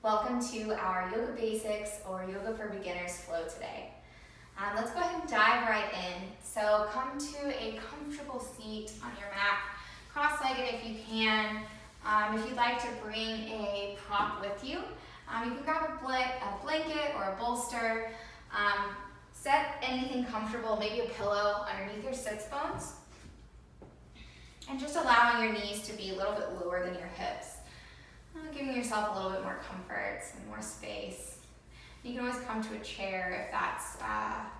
Welcome to our Yoga Basics or Yoga for Beginners flow today. Let's go ahead and dive right in. So come to a comfortable seat on your mat, cross-legged if you can. If you'd like to bring a prop with you, you can grab a blanket or a bolster. Set anything comfortable, maybe a pillow underneath your sits bones. And just allowing your knees to be a little bit lower than your hips. Giving yourself a little bit more comfort, some more space. You can always come to a chair if that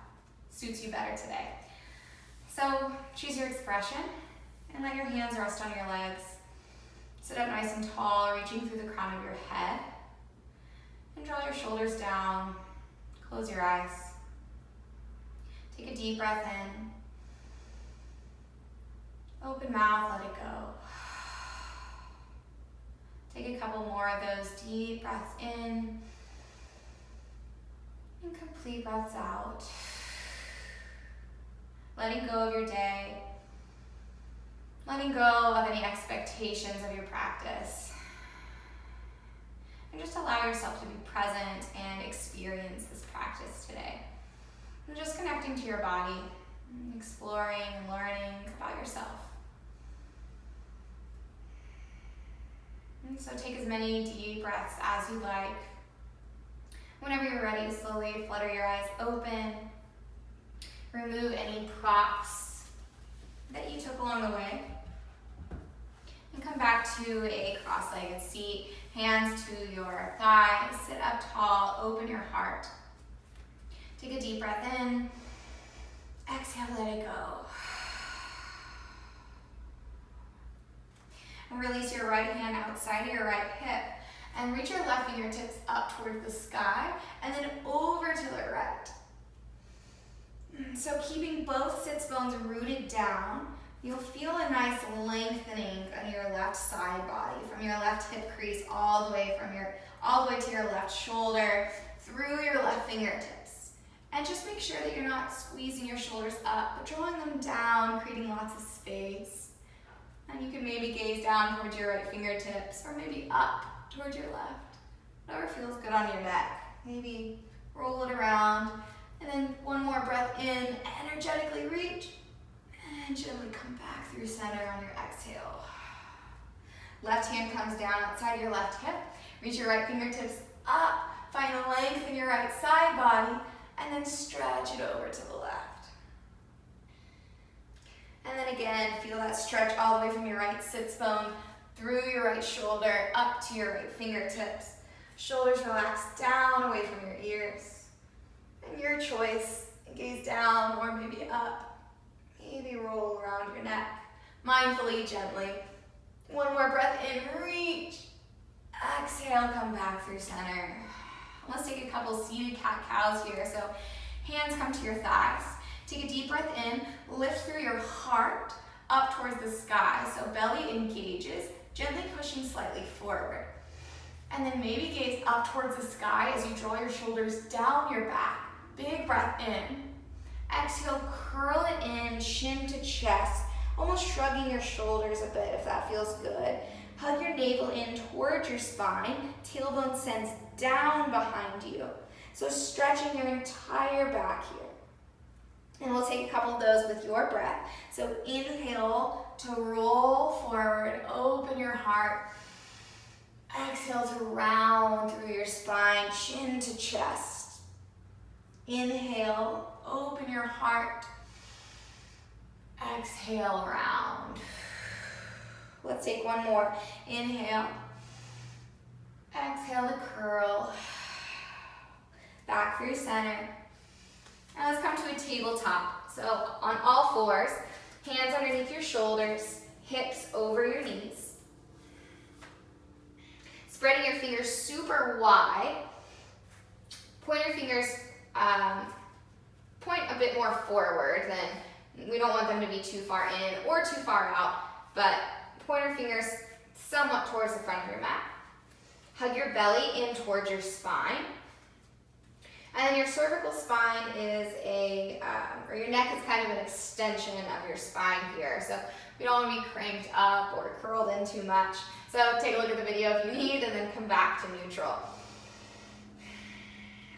suits you better today. So choose your expression and let your hands rest on your legs. Sit up nice and tall, reaching through the crown of your head. And draw your shoulders down. Close your eyes. Take a deep breath in. Open mouth, let it go. Take a couple more of those deep breaths in and complete breaths out. Letting go of your day. Letting go of any expectations of your practice. And just allow yourself to be present and experience this practice today. And just connecting to your body, exploring and learning about yourself. And so take as many deep breaths as you like. Whenever you're ready, slowly flutter your eyes open. Remove any props that you took along the way. And come back to a cross-legged seat. Hands to your thighs. Sit up tall. Open your heart. Take a deep breath in. Exhale, let it go. And release your right hand outside of your right hip. And reach your left fingertips up towards the sky. And then over to the right. So keeping both sits bones rooted down, you'll feel a nice lengthening on your left side body. From your left hip crease all the way to your left shoulder, through your left fingertips. And just make sure that you're not squeezing your shoulders up, but drawing them down, creating lots of space. And you can maybe gaze down towards your right fingertips, or maybe up towards your left. Whatever feels good on your neck. Maybe roll it around, and then one more breath in, energetically reach, and gently come back through center on your exhale. Left hand comes down outside your left hip. Reach your right fingertips up, find length in your right side body, and then stretch it over to the left. And then again, feel that stretch all the way from your right sits bone, through your right shoulder, up to your right fingertips. Shoulders relax down, away from your ears. And your choice, gaze down or maybe up. Maybe roll around your neck, mindfully, gently. One more breath in, reach. Exhale, come back through center. Let's take a couple seated cat-cows here. So hands come to your thighs. Take a deep breath in, lift through your heart up towards the sky. So belly engages, gently pushing slightly forward. And then maybe gaze up towards the sky as you draw your shoulders down your back. Big breath in. Exhale, curl it in, shin to chest, almost shrugging your shoulders a bit if that feels good. Hug your navel in towards your spine, tailbone sends down behind you. So stretching your entire back here. And we'll take a couple of those with your breath. So inhale to roll forward, open your heart. Exhale to round through your spine, chin to chest. Inhale, open your heart. Exhale, round. Let's take one more. Inhale. Exhale to curl. Back through center. Now let's come to a tabletop. So on all fours, hands underneath your shoulders, hips over your knees. Spreading your fingers super wide. Point your fingers, point a bit more forward than, we don't want them to be too far in or too far out, but point your fingers somewhat towards the front of your mat. Hug your belly in towards your spine. And then your cervical spine is or your neck is kind of an extension of your spine here. So we don't want to be cranked up or curled in too much. So take a look at the video if you need, and then come back to neutral.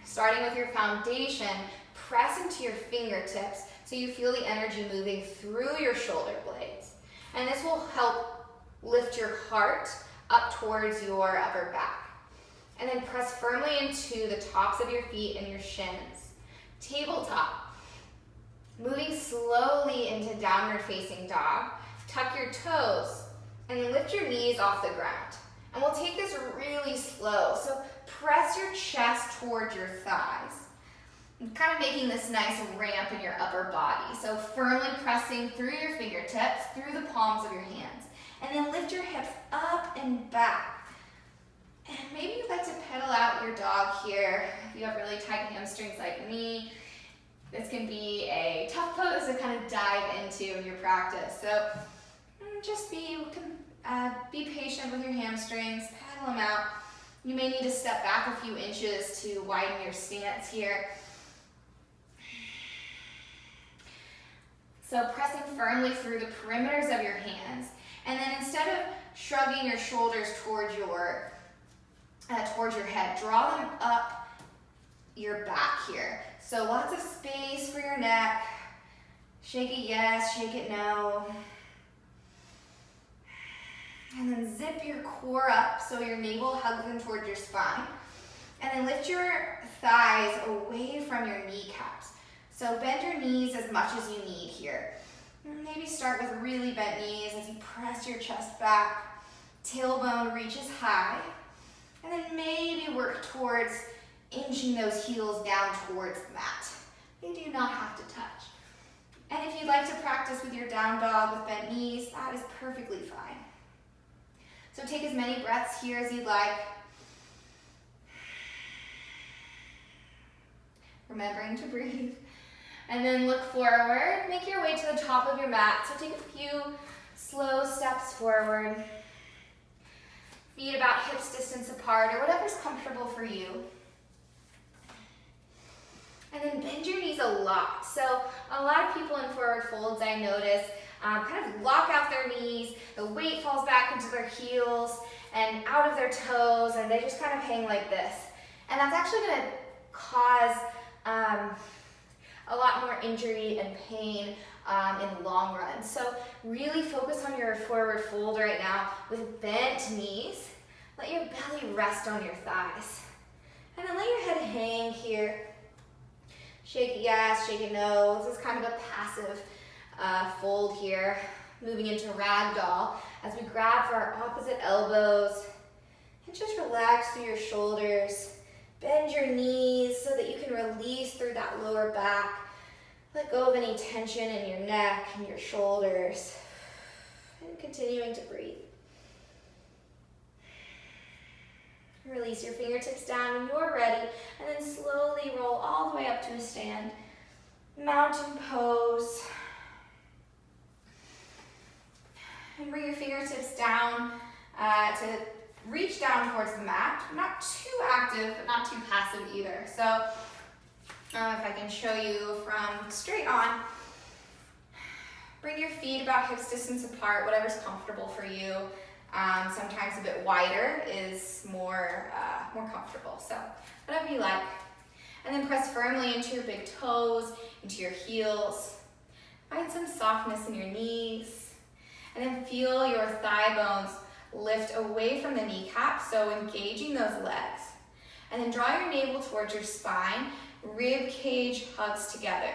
Starting with your foundation, press into your fingertips so you feel the energy moving through your shoulder blades. And this will help lift your heart up towards your upper back. And then press firmly into the tops of your feet and your shins. Tabletop. Moving slowly into downward facing dog. Tuck your toes and then lift your knees off the ground. And we'll take this really slow. So press your chest towards your thighs. Kind of making this nice ramp in your upper body. So firmly pressing through your fingertips, through the palms of your hands. And then lift your hips up and back. And maybe you'd like to pedal out your dog here. If you have really tight hamstrings like me, this can be a tough pose to kind of dive into in your practice. So just be patient with your hamstrings, pedal them out. You may need to step back a few inches to widen your stance here. So pressing firmly through the perimeters of your hands. And then instead of shrugging your shoulders towards your head, draw them up your back here. So lots of space for your neck. Shake it yes, shake it no. And then zip your core up so your navel hugs in towards your spine. And then lift your thighs away from your kneecaps. So bend your knees as much as you need here. Maybe start with really bent knees as you press your chest back. Tailbone reaches high. And then maybe work towards inching those heels down towards the mat. They do not have to touch. And if you'd like to practice with your down dog with bent knees, that is perfectly fine. So take as many breaths here as you'd like. Remembering to breathe. And then look forward. Make your way to the top of your mat. So take a few slow steps forward. Feet about hips distance apart or whatever's comfortable for you. And then bend your knees a lot. So a lot of people in forward folds, I notice, kind of lock out their knees. The weight falls back into their heels and out of their toes, and they just kind of hang like this. And that's actually going to cause a lot more injury and pain in the long run. So really focus on your forward fold right now with bent knees. Let your belly rest on your thighs. And then let your head hang here. Shake it yes, shake it no. This is kind of a passive fold here. Moving into ragdoll as we grab for our opposite elbows. And just relax through your shoulders. Bend your knees so that you can release through that lower back. Let go of any tension in your neck and your shoulders. And continuing to breathe. Release your fingertips down when you're ready, and then slowly roll all the way up to a stand. Mountain pose. And bring your fingertips down to reach down towards the mat. Not too active, but not too passive either. So if I can show you from straight on, bring your feet about hips distance apart, whatever's comfortable for you. Sometimes a bit wider is more comfortable, so whatever you like. And then press firmly into your big toes, into your heels. Find some softness in your knees. And then feel your thigh bones lift away from the kneecap, so engaging those legs. And then draw your navel towards your spine, rib cage hugs together.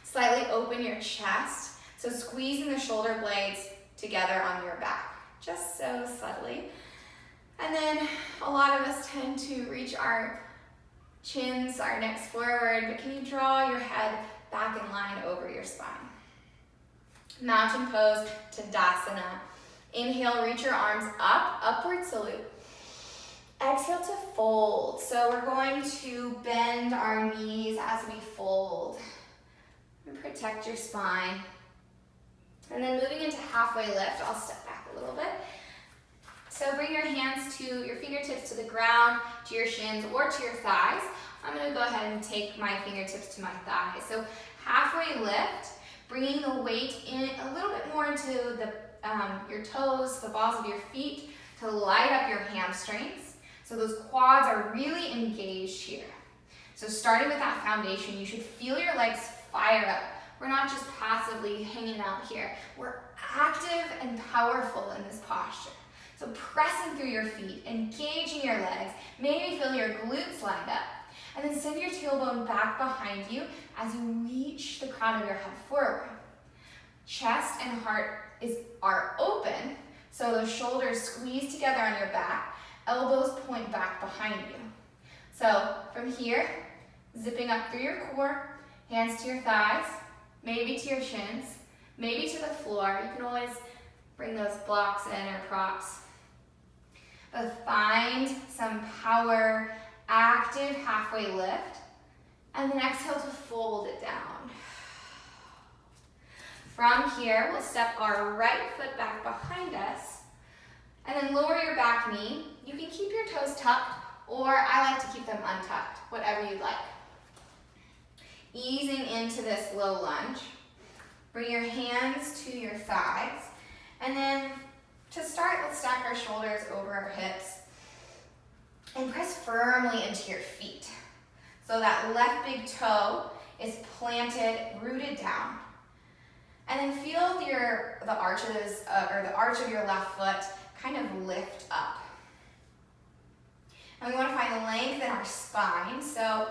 Slightly open your chest, so squeezing the shoulder blades together on your back. Just so subtly. And then a lot of us tend to reach our chins, our necks forward, but can you draw your head back in line over your spine? Mountain pose, Tadasana. Inhale, reach your arms up, upward salute. Exhale to fold. So we're going to bend our knees as we fold. And protect your spine. And then moving into halfway lift, I'll step back a little bit. So bring your hands to your fingertips to the ground, to your shins, or to your thighs. I'm going to go ahead and take my fingertips to my thighs. So halfway lift, bringing the weight in a little bit more into the your toes, the balls of your feet, to light up your hamstrings. So those quads are really engaged here. So starting with that foundation, you should feel your legs fire up. We're not just passively hanging out here. We're active and powerful in this posture. So pressing through your feet, engaging your legs, maybe feel your glutes lined up. And then send your tailbone back behind you as you reach the crown of your head forward. Chest and heart are open, so those shoulders squeeze together on your back, elbows point back behind you. So from here, zipping up through your core, hands to your thighs, maybe to your shins, maybe to the floor. You can always bring those blocks in or props. But find some power, active halfway lift, and then exhale to fold it down. From here, we'll step our right foot back behind us, and then lower your back knee. You can keep your toes tucked, or I like to keep them untucked, whatever you'd like. Easing into this low lunge. Bring your hands to your thighs, and then to start, let's stack our shoulders over our hips and press firmly into your feet. So that left big toe is planted, rooted down. And then feel the arches, or the arch of your left foot kind of lift up. And we want to find length in our spine. So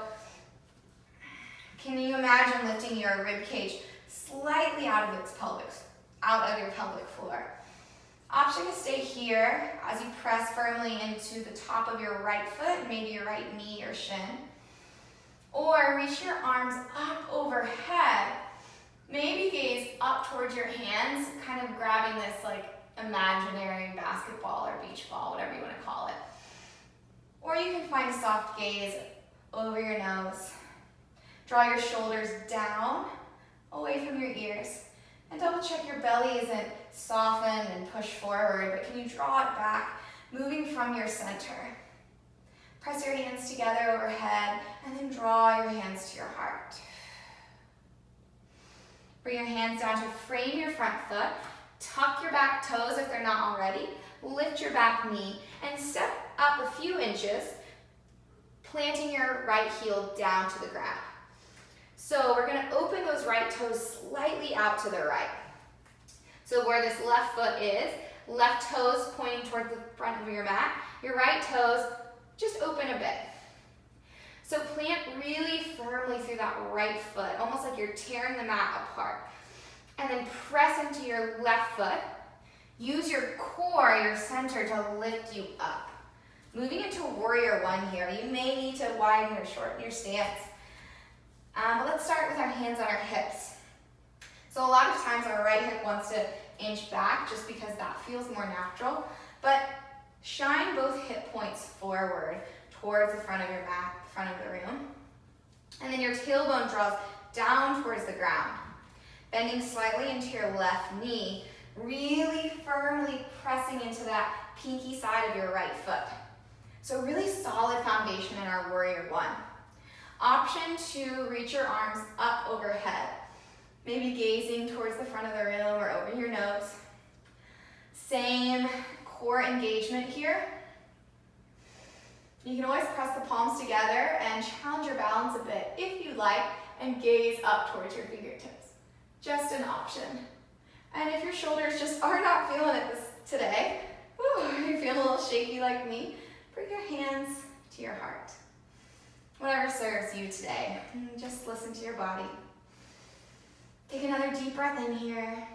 can you imagine lifting your rib cage slightly out of your pelvic floor? Option to stay here as you press firmly into the top of your right foot, maybe your right knee or shin. Or reach your arms up overhead. Maybe gaze up towards your hands, kind of grabbing this like imaginary basketball or beach ball, whatever you want to call it. Or you can find a soft gaze over your nose. Draw your shoulders down, away from your ears. And double check your belly isn't softened and pushed forward, but can you draw it back, moving from your center. Press your hands together overhead, and then draw your hands to your heart. Bring your hands down to frame your front foot. Tuck your back toes if they're not already. Lift your back knee, and step up a few inches, planting your right heel down to the ground. So we're going to open those right toes slightly out to the right. So where this left foot is, left toes pointing towards the front of your mat, your right toes just open a bit. So plant really firmly through that right foot, almost like you're tearing the mat apart. And then press into your left foot. Use your core, your center, to lift you up. Moving into warrior one here, you may need to widen or shorten your stance. But let's start with our hands on our hips. So a lot of times our right hip wants to inch back just because that feels more natural, but shine both hip points forward towards the front of your mat, front of the room. And then your tailbone draws down towards the ground. Bending slightly into your left knee, really firmly pressing into that pinky side of your right foot. So really solid foundation in our warrior one. Option to reach your arms up overhead, maybe gazing towards the front of the room or over your nose. Same core engagement here. You can always press the palms together and challenge your balance a bit if you like, and gaze up towards your fingertips. Just an option. And if your shoulders just are not feeling it today, you're feeling a little shaky like me, bring your hands to your heart. Whatever serves you today. Just listen to your body. Take another deep breath in here.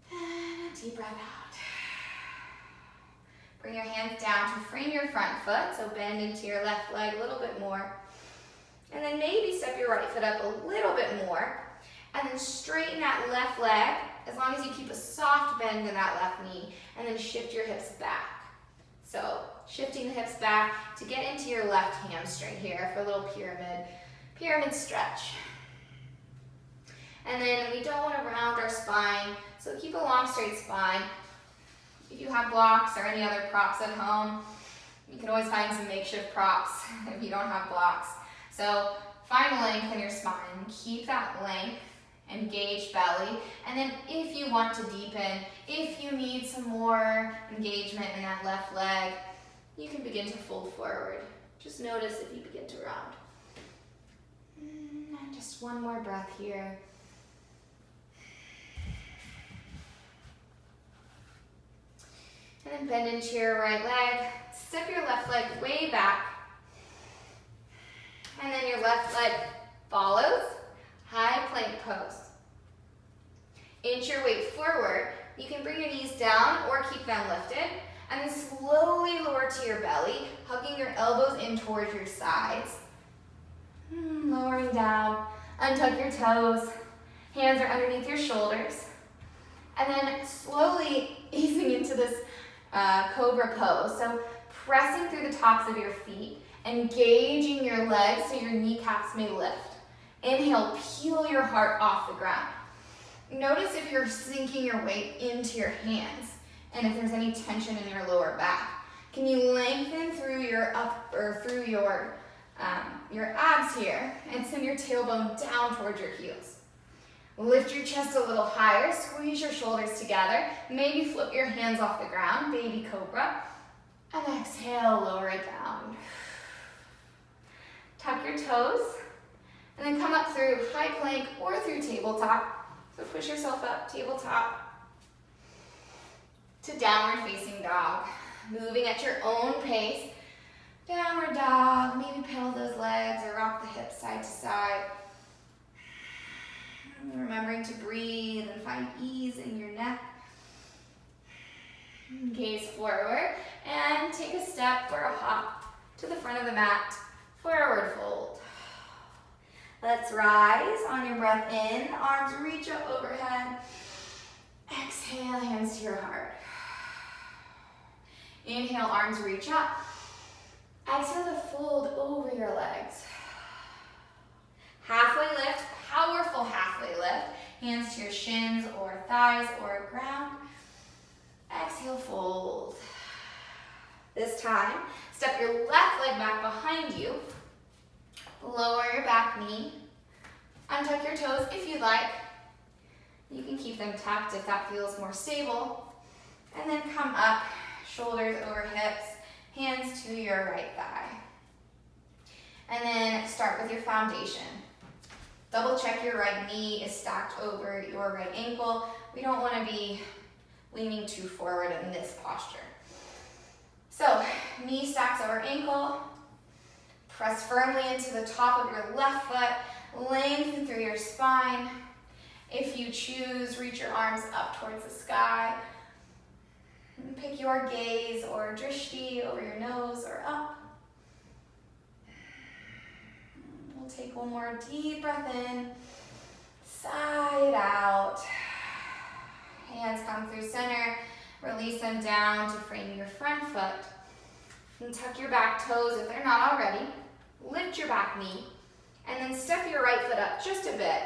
And a deep breath out. Bring your hands down to frame your front foot, so bend into your left leg a little bit more. And then maybe step your right foot up a little bit more. And then straighten that left leg, as long as you keep a soft bend in that left knee, and then shift your hips back. So shifting the hips back to get into your left hamstring here for a little pyramid stretch. And then we don't want to round our spine, so keep a long straight spine. If you have blocks or any other props at home, you can always find some makeshift props if you don't have blocks. So find length in your spine, keep that length, engage belly, and then if you want to deepen, if you need some more engagement in that left leg, You can begin to fold forward. Just notice if you begin to round. And just one more breath here. And then bend into your right leg. Step your left leg way back. And then your left leg follows. High plank pose. Inch your weight forward. You can bring your knees down or keep them lifted. And then slowly lower to your belly, hugging your elbows in towards your sides. Lowering down. Untuck your toes. Hands are underneath your shoulders. And then slowly easing into this cobra pose. So pressing through the tops of your feet, engaging your legs so your kneecaps may lift. Inhale, peel your heart off the ground. Notice if you're sinking your weight into your hands and if there's any tension in your lower back. Can you lengthen through your abs here and send your tailbone down towards your heels? Lift your chest a little higher, squeeze your shoulders together, maybe flip your hands off the ground, baby cobra, and exhale, lower it down. Tuck your toes, and then come up through high plank or through tabletop. So push yourself up, tabletop, to downward facing dog. Moving at your own pace. Downward dog, maybe pedal those legs or rock the hips side to side. Remembering to breathe and find ease in your neck. Gaze forward and take a step or a hop to the front of the mat. Forward fold. Let's rise on your breath in. Arms reach up overhead. Exhale, hands to your heart. Inhale, arms reach up. Exhale to fold over your legs. Halfway lift, powerful halfway lift. Hands to your shins or thighs or ground. Exhale, fold. This time, step your left leg back behind you. Lower your back knee. Untuck your toes if you like. You can keep them tucked if that feels more stable. And then come up, shoulders over hips, hands to your right thigh. And then start with your foundation. Double check your right knee is stacked over your right ankle. We don't want to be leaning too forward in this posture. So, knee stacks over ankle. Press firmly into the top of your left foot. Lengthen through your spine. If you choose, reach your arms up towards the sky. And pick your gaze or drishti over your nose or up. We'll take one more deep breath in. Side out. Hands come through center. Release them down to frame your front foot. And tuck your back toes if they're not already. Lift your back knee. And then step your right foot up just a bit.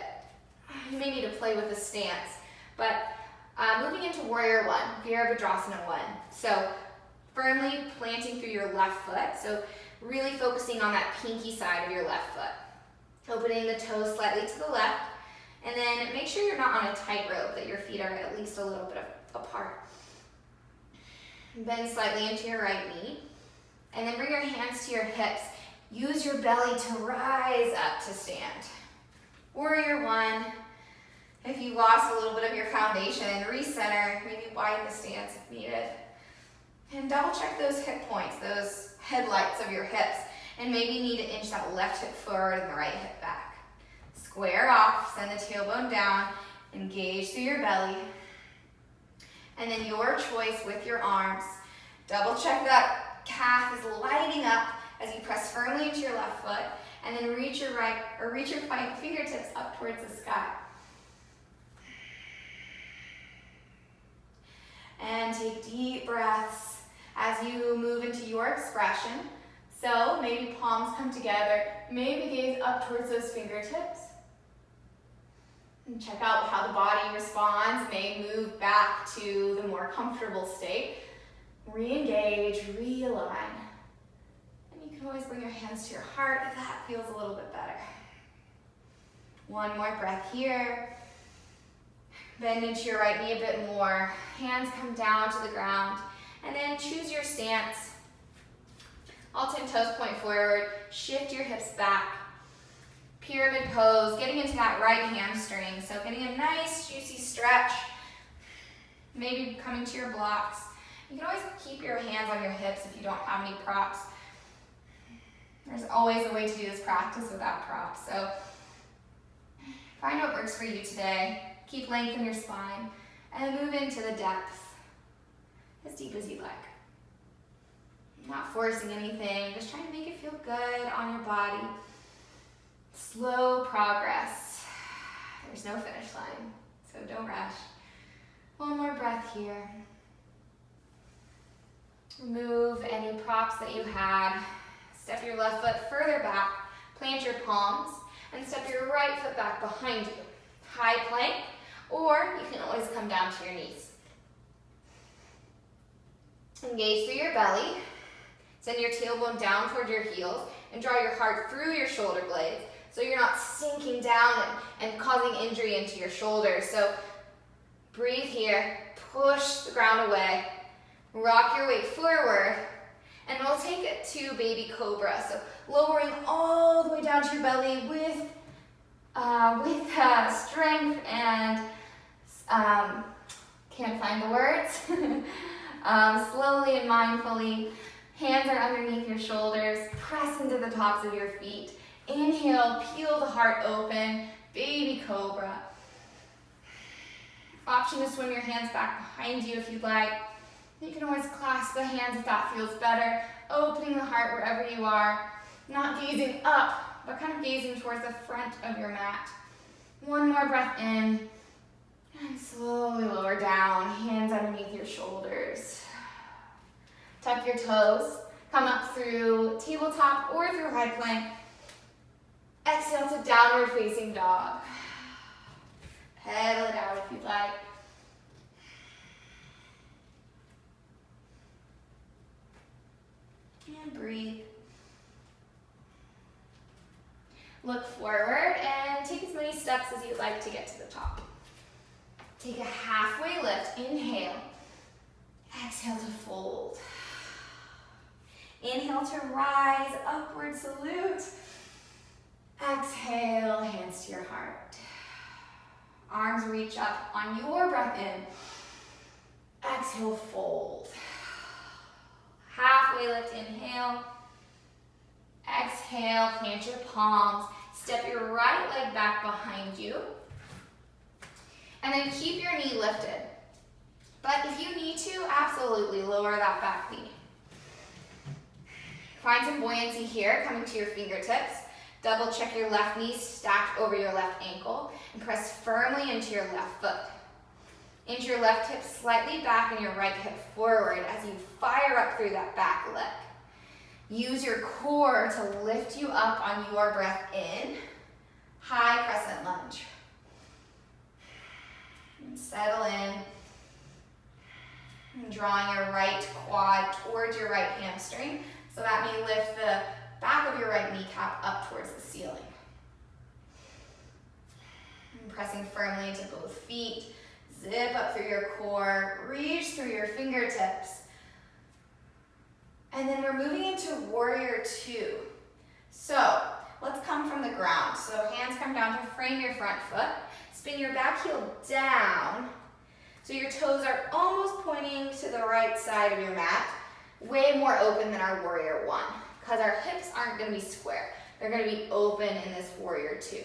You may need to play with the stance. But moving into Warrior One, Virabhadrasana 1. So firmly planting through your left foot. So really focusing on that pinky side of your left foot. Opening the toes slightly to the left. And then make sure you're not on a tightrope, that your feet are at least a little bit apart. Bend slightly into your right knee. And then bring your hands to your hips. Use your belly to rise up to stand. Warrior One. If you lost a little bit of your foundation, recenter, maybe widen the stance if needed. And double check those hip points, those headlights of your hips. And maybe need to inch that left hip forward and the right hip back. Square off, send the tailbone down, engage through your belly. And then your choice with your arms. Double check that calf is lighting up as you press firmly into your left foot, and then reach your fingertips up towards the sky. And take deep breaths as you move into your expression. So maybe palms come together, maybe gaze up towards those fingertips. And check out how the body responds, may move back to the more comfortable state. Re-engage, realign. And you can always bring your hands to your heart if that feels a little bit better. One more breath here. Bend into your right knee a bit more. Hands come down to the ground. And then choose your stance. All 10 toes point forward, shift your hips back. Pyramid pose, getting into that right hamstring. So getting a nice juicy stretch, maybe coming to your blocks. You can always keep your hands on your hips if you don't have any props. There's always a way to do this practice without props. So find what works for you today. Keep length in your spine and move into the depths as deep as you like. Not forcing anything, just trying to make it feel good on your body. Slow progress. There's no finish line, so don't rush. One more breath here. Remove any props that you had. Step your left foot further back, plant your palms, and step your right foot back behind you. High plank, or you can always come down to your knees. Engage through your belly. Send your tailbone down toward your heels and draw your heart through your shoulder blades so you're not sinking down and causing injury into your shoulders. So breathe here, push the ground away, rock your weight forward, and we'll take it to baby cobra. So lowering all the way down to your belly with strength and, can't find the words, slowly and mindfully. Hands are underneath your shoulders, press into the tops of your feet. Inhale, peel the heart open, baby cobra. Option to swim your hands back behind you if you'd like. You can always clasp the hands if that feels better, opening the heart wherever you are, not gazing up, but kind of gazing towards the front of your mat. One more breath in, and slowly lower down, hands underneath your shoulders. Tuck your toes, come up through tabletop or through high plank. Exhale to downward facing dog. Pedal it out if you'd like. And breathe. Look forward and take as many steps as you'd like to get to the top. Take a halfway lift, inhale. Exhale to fold. Inhale to rise, upward salute. Exhale, hands to your heart. Arms reach up on your breath in. Exhale, fold. Halfway lift, inhale. Exhale, plant your palms. Step your right leg back behind you. And then keep your knee lifted. But if you need to, absolutely lower that back knee. Find some buoyancy here, coming to your fingertips. Double check your left knee stacked over your left ankle and press firmly into your left foot. Inch your left hip slightly back and your right hip forward as you fire up through that back leg. Use your core to lift you up on your breath in. High crescent lunge. And settle in. And drawing your right quad towards your right hamstring. So that may lift the back of your right kneecap up towards the ceiling. And pressing firmly into both feet. Zip up through your core. Reach through your fingertips. And then we're moving into warrior two. So let's come from the ground. So hands come down to frame your front foot. Spin your back heel down. So your toes are almost pointing to the right side of your mat. Way more open than our warrior one, because our hips aren't going to be square. They're going to be open in this warrior two.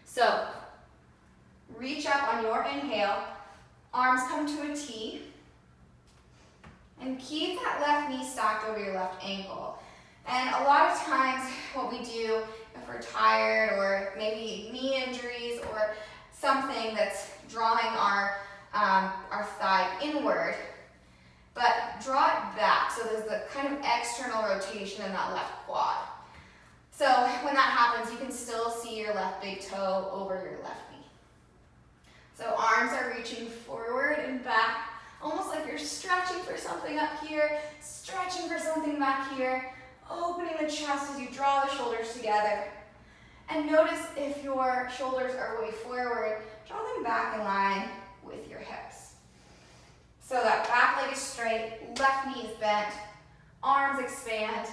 So reach up on your inhale, arms come to a T, and keep that left knee stacked over your left ankle. And a lot of times what we do if we're tired or maybe knee injuries or something that's drawing our thigh inward, but draw it back so there's the kind of external rotation in that left quad. So when that happens, you can still see your left big toe over your left knee. So arms are reaching forward and back, almost like you're stretching for something up here, stretching for something back here, opening the chest as you draw the shoulders together. And notice if your shoulders are way forward, draw them back in line with your hips. So that back leg is straight, left knee is bent, arms expand,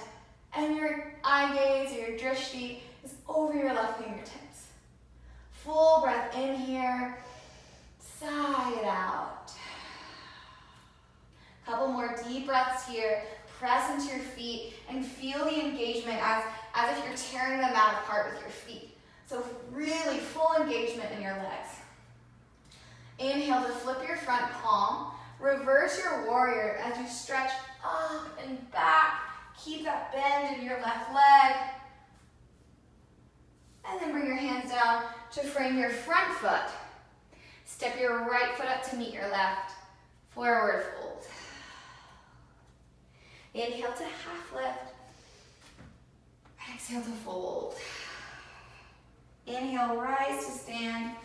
eye gaze or your drishti is over your left fingertips. Full breath in here, sigh it out. Couple more deep breaths here. Press into your feet and feel the engagement as if you're tearing them out apart with your feet. So really full engagement in your legs. Inhale to flip your front palm. Reverse your warrior as you stretch up and back. Keep that bend in your left leg. And then bring your hands down to frame your front foot. Step your right foot up to meet your left. Forward fold. Inhale to half lift. Exhale to fold. Inhale, rise to stand.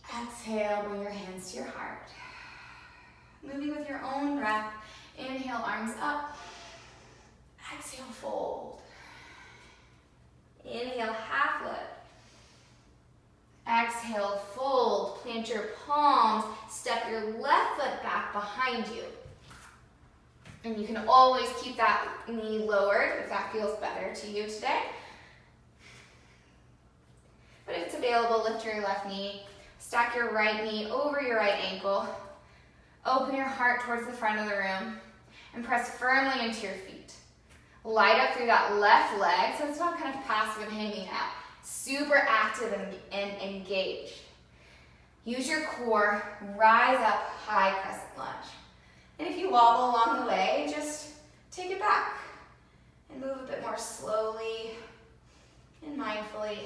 Exhale, bring your hands to your heart. Moving with your own breath. Inhale, arms up. Exhale, fold. Inhale, half lift. Exhale, fold. Plant your palms. Step your left foot back behind you. And you can always keep that knee lowered if that feels better to you today. But if it's available, lift your left knee. Stack your right knee over your right ankle. Open your heart towards the front of the room. And press firmly into your feet. Light up through that left leg so it's not kind of passive and hanging out. Super active and engaged. Use your core. Rise up, high crescent lunge. And if you wobble along the way, just take it back and move a bit more slowly and mindfully.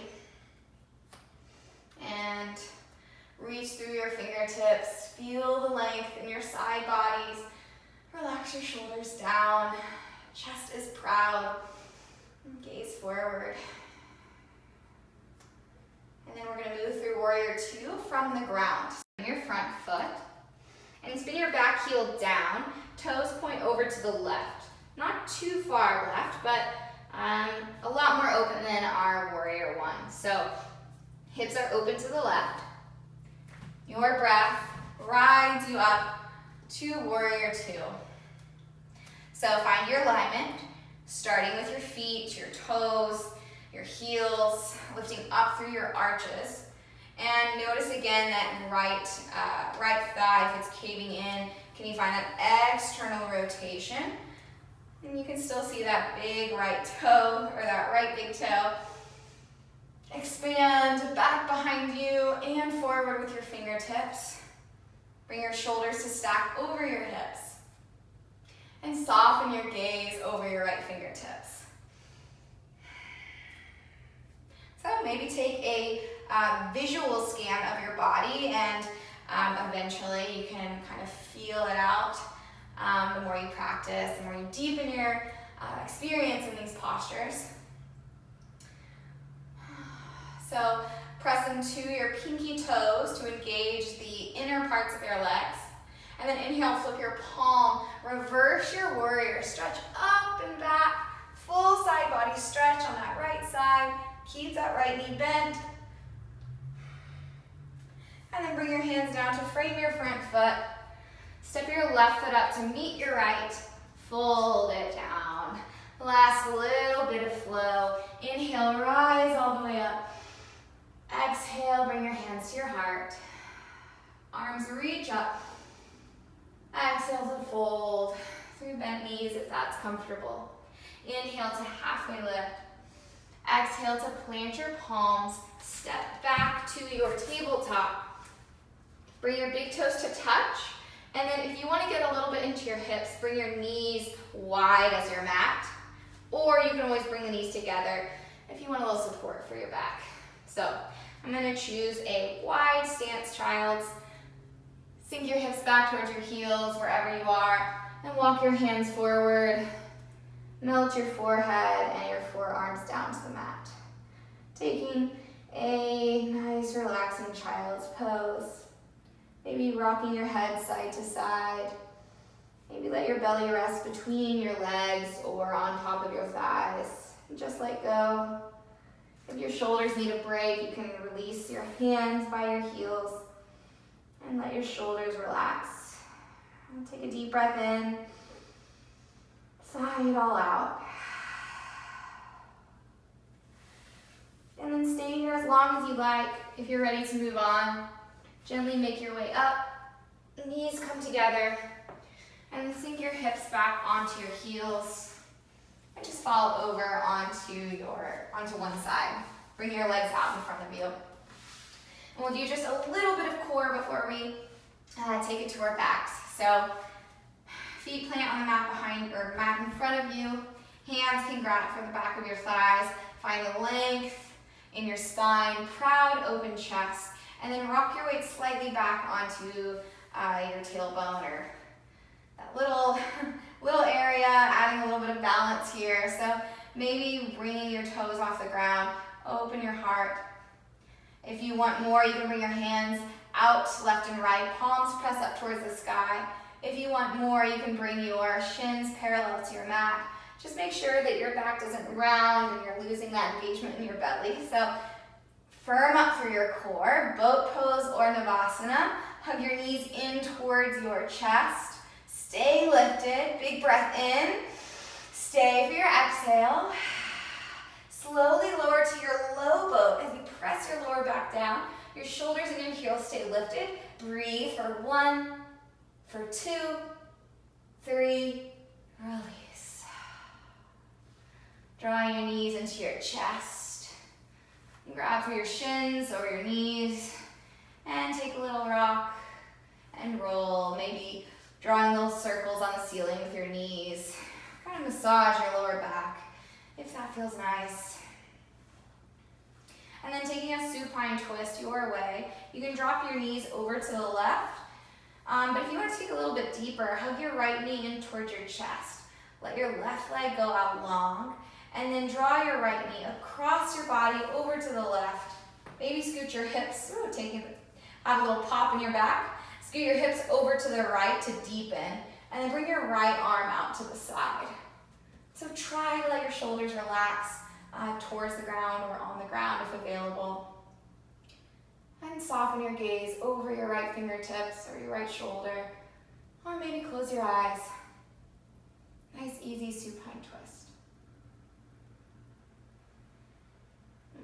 And reach through your fingertips. Feel the length in your side bodies. Relax your shoulders down. Chest is proud. Gaze forward. And then we're going to move through Warrior Two from the ground. Your front foot. And spin your back heel down, toes point over to the left. Not too far left, but a lot more open than our Warrior One. So hips are open to the left. Your breath rides you up to Warrior Two. So find your alignment, starting with your feet, your toes, your heels, lifting up through your arches. And notice again that right thigh, if it's caving in, can you find that external rotation? And you can still see that big right toe, or that right big toe. Expand back behind you and forward with your fingertips. Bring your shoulders to stack over your hips. And soften your gaze over your right fingertips. So maybe take a visual scan of your body, and eventually you can kind of feel it out. The more you practice, the more you deepen your experience in these postures. So press into your pinky toes to engage the inner parts of your legs. And then inhale, flip your palm, reverse your warrior, stretch up and back, full side body stretch on that right side. Keep that right knee bent. And then bring your hands down to frame your front foot. Step your left foot up to meet your right. Fold it down. Last little bit of flow. Inhale, rise all the way up. Exhale, bring your hands to your heart. Arms reach up. Exhale to fold through bent knees if that's comfortable. Inhale to halfway lift. Exhale to plant your palms. Step back to your tabletop. Bring your big toes to touch. And then if you want to get a little bit into your hips, bring your knees wide as your mat. Or you can always bring the knees together if you want a little support for your back. So I'm going to choose a wide stance, child's. Sink your hips back towards your heels wherever you are. And walk your hands forward. Melt your forehead and your forearms down to the mat. Taking a nice relaxing child's pose. Maybe rocking your head side to side. Maybe let your belly rest between your legs or on top of your thighs. Just let go. If your shoulders need a break, you can release your hands by your heels and let your shoulders relax. And take a deep breath in. Sigh it all out. you'd like. If you're ready to move on, gently make your way up. Knees come together. And sink your hips back onto your heels. And just fall over onto one side. Bring your legs out in front of you. And we'll do just a little bit of core before we take it to our backs. So feet plant on the mat in front of you. Hands can grab for the back of your thighs. Find the length in your spine, proud open chest. And then rock your weight slightly back onto your tailbone or that little area, adding a little bit of balance here. So maybe bringing your toes off the ground, open your heart. If you want more, you can bring your hands out left and right, palms press up towards the sky. If you want more, you can bring your shins parallel to your mat. Just make sure that your back doesn't round and you're losing that engagement in your belly. So firm up through your core, boat pose or Navasana. Hug your knees in towards your chest. Stay lifted, big breath in. Stay for your exhale. Slowly lower to your low boat as you press your lower back down. Your shoulders and your heels stay lifted. Breathe for 1, for 2, 3, release. Drawing your knees into your chest. Grab for your shins or your knees and take a little rock and roll. Maybe drawing little circles on the ceiling with your knees. Kind of massage your lower back if that feels nice. And then taking a supine twist your way, you can drop your knees over to the left. But if you want to take a little bit deeper, hug your right knee in towards your chest. Let your left leg go out long. And then draw your right knee across your body over to the left. Maybe scoot your hips, have a little pop in your back. Scoot your hips over to the right to deepen. And then bring your right arm out to the side. So try to let your shoulders relax towards the ground or on the ground if available. And soften your gaze over your right fingertips or your right shoulder. Or maybe close your eyes. Nice, easy supine twist.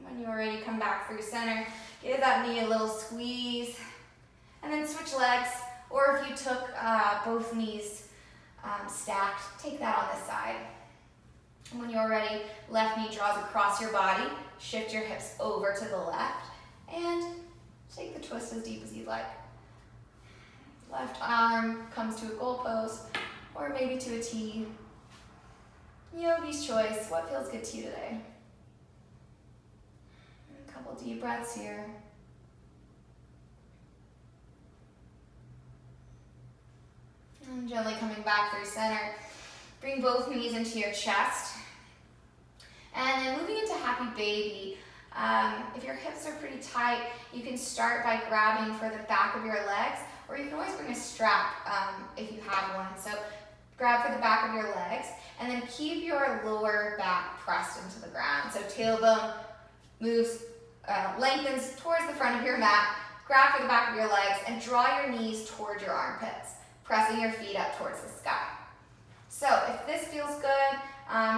When you're ready, come back through center. Give that knee a little squeeze. And then switch legs. Or if you took both knees stacked, take that on this side. And when you're ready, left knee draws across your body. Shift your hips over to the left. And take the twist as deep as you'd like. Left arm comes to a goalpost or maybe to a T. Yogi's choice. What feels good to you today? A couple deep breaths here. And gently coming back through center. Bring both knees into your chest. And then moving into happy baby. If your hips are pretty tight, you can start by grabbing for the back of your legs, or you can always bring a strap if you have one. So grab for the back of your legs, and then keep your lower back pressed into the ground. So tailbone moves, lengthens towards the front of your mat. Grab for the back of your legs and draw your knees towards your armpits, pressing your feet up towards the sky. So if this feels good,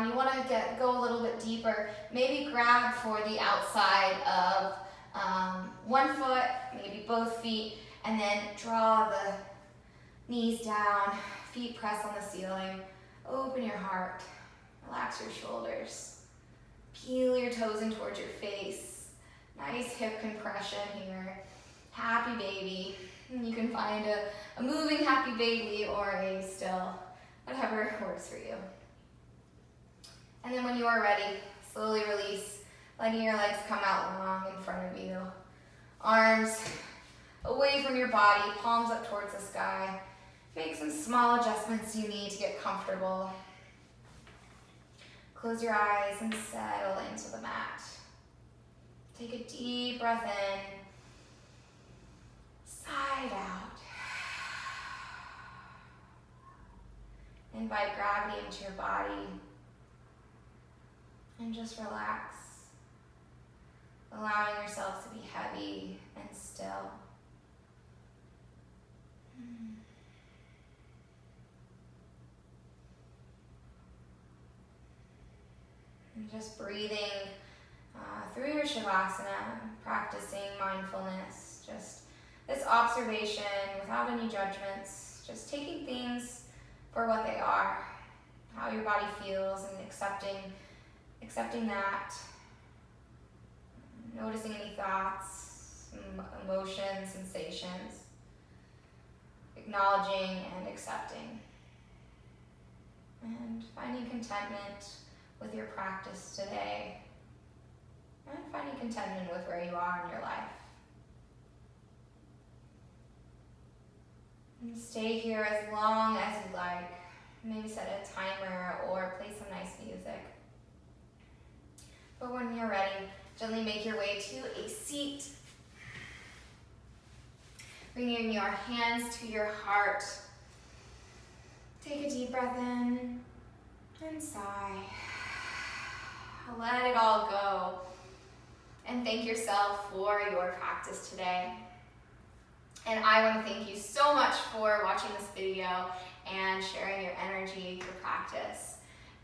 you want to go a little bit deeper, maybe grab for the outside of one foot, maybe both feet, and then draw the knees down, feet press on the ceiling, open your heart, relax your shoulders, peel your toes in towards your face, nice hip compression here, happy baby. You can find a moving happy baby or a still, whatever works for you. And then when you are ready, slowly release, letting your legs come out long in front of you. Arms away from your body, palms up towards the sky. Make some small adjustments you need to get comfortable. Close your eyes and settle into the mat. Take a deep breath in, side out. Invite gravity into your body. And just relax, allowing yourself to be heavy and still. And just breathing through your Shavasana, practicing mindfulness, just this observation without any judgments, just taking things for what they are, how your body feels, and accepting that, noticing any thoughts, emotions, sensations, acknowledging and accepting, and finding contentment with your practice today, and finding contentment with where you are in your life. And stay here as long as you like. Maybe set a timer or play some nice music. But when you're ready, gently make your way to a seat. Bringing your hands to your heart. Take a deep breath in and sigh. Let it all go. And thank yourself for your practice today. And I want to thank you so much for watching this video and sharing your energy, your practice.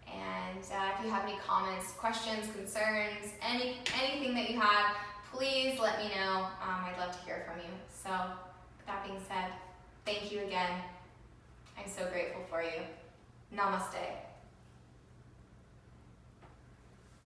And if you have any comments, questions, concerns, anything that you have, please let me know. I'd love to hear from you. So with that being said, thank you again. I'm so grateful for you. Namaste.